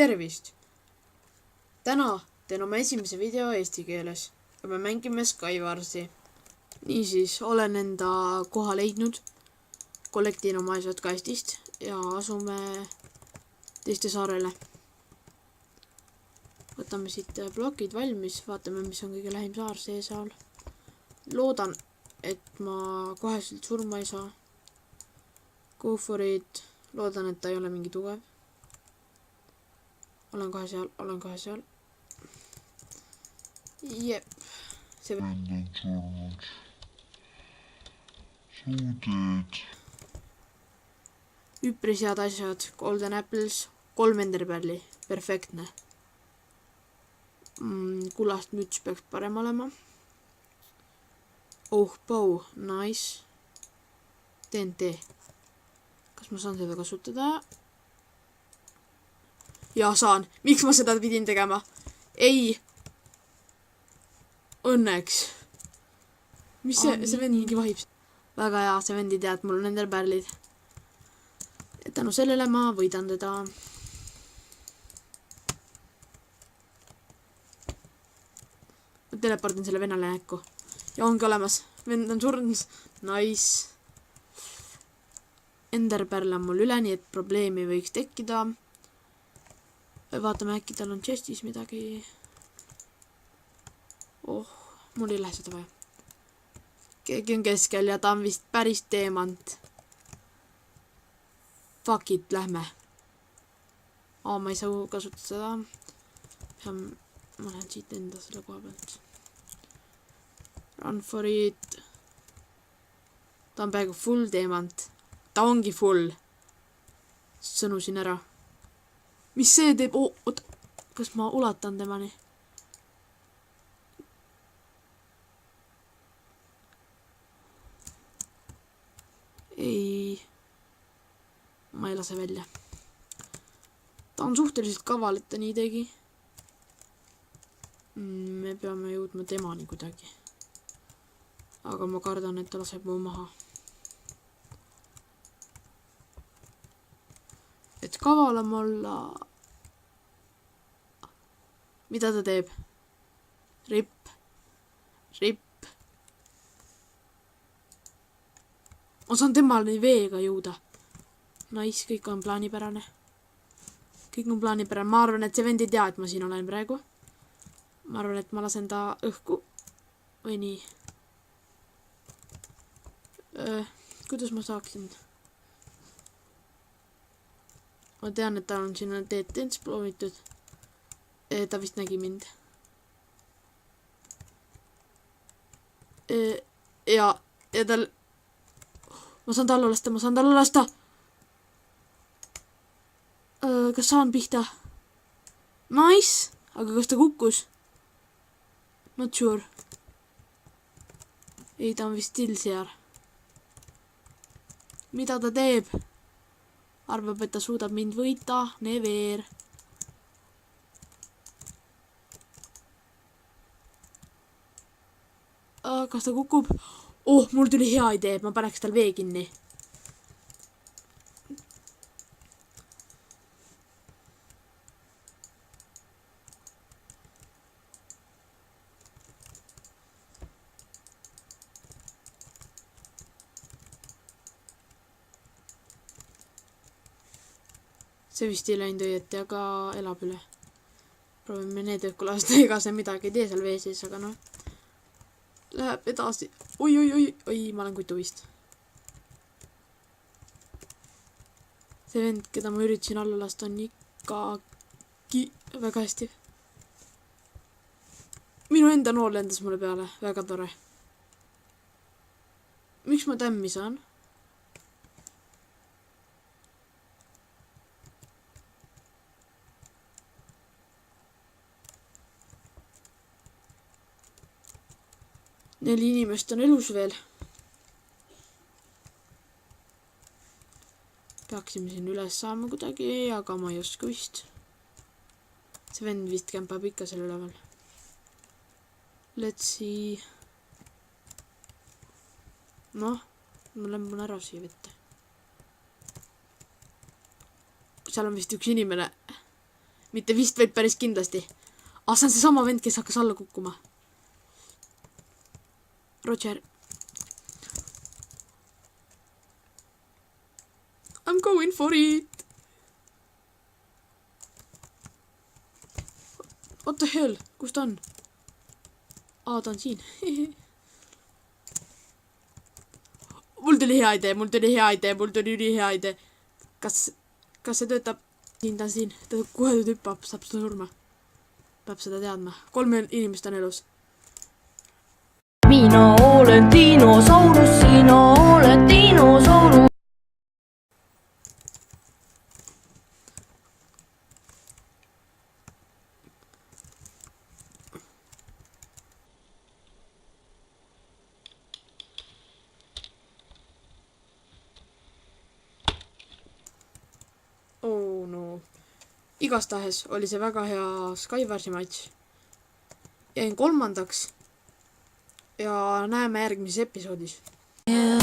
Tervist! Täna teen oma esimese video eesti keeles ja me mängime Skywarsi. Niisiis, olen enda koha leidnud, kollektiin oma asjad kastist ja asume teiste saarele. Võtame siit blokid valmis, vaatame, mis on kõige lähim saar sees all. Loodan, et ma koheselt surma ei saa. Go for it. Loodan, et ta ei ole mingi tugev. Olen kohe seal. Jep. See vend on surnud. Suuteed. Üpris head asjad. Golden apples. 3 enderpärli. Perfektne. Kullast müts peaks parem olema. Oh, bow. Nice. TNT. Kas ma saan seda kasutada? Ja saan. Miks ma seda pidin tegema? Ei. Õnneks. Mis see vend mingi vahib? Väga hea, see vend ei tea, et mul on nendel pärlid. Et tänu sellele ma võidan teda. Ma telepordin selle vennale näkku. Ja ongi olemas. Vend on surnud. Nice. Enderpärl on mul üle, nii et probleemi võiks tekkida. Vaatame, äkki tal on chestis midagi. Oh, mul ei lähe seda vaja. Keegi on keskel ja ta on vist päris teemant. Fuck it, lähme. Ma ei saa kasutada seda. Ma lähen siit enda selle koha pealt. Run for it. Ta on peaaegu full teemant. Ta ongi full. Sõnusin ära. Mis see teeb? Oot, kas ma ulatan temani? Ei. Ma ei lase välja. Ta on suhteliselt kaval, et ta nii tegi. Me peame jõudma temani kuidagi. Aga ma kardan, et ta laseb mu maha. Et kavalam olla. Mida ta teeb? Rip. Ma saan temale veega jõuda. Nice, kõik on plaanipärane. Ma arvan, et see vend ei tea, et ma siin olen praegu. Ma arvan, et ma lasen ta õhku. Või nii. Kuidas ma saaksin? Ma tean, et ta on sinna teed ploomitud. Ta vist nägi mind. Ja tal... Ma saan talle lasta. Kas saan pihta? Nice! Aga kas ta kukkus? Not sure. Ei, ta on vist still seal. Mida ta teeb? Arvab, et ta suudab mind võita. Never. Kas ta kukub? Oh, mul tuli hea idee. Ma paneks tal vee kinni. See vist ei läinud õieti, aga elab üle. Proovime need õhku lasta, ega see midagi ei tee seal vee sees, aga noh. Läheb edasi. Oi, ma olen kutu vist. See vend, keda ma üritasin alla lasta, on ikkagi väga hästi. Minu enda nool lendas mulle peale. Väga tore. Miks ma tämmi saan? Neli inimest on elus veel. Peaksime siin üles saama kuidagi, aga ma ei oska vist. See vend vist kämpab ikka selle üleval. Let's see. Noh, ma lämbun ära siia vette. Seal on vist üks inimene. mitte vist, vaid päris kindlasti. See on seesama vend, kes hakkas alla kukkuma. Roger. I'm going for it. What the hell? Kus ta on? Ta on siin. Mul tuli hea idee. Mul tuli ülihea idee. Kas see töötab? Siin ta on siin. Ta kohe hüppab, saab seda surma. Peab seda teadma. 3 inimest on elus. Mina olen dinosaurus, sina oled dinosaurus. Oh no. Igastahes oli see väga hea Skywarsi matš. Jäin 3. Ja näeme järgmises episoodis. Yeah.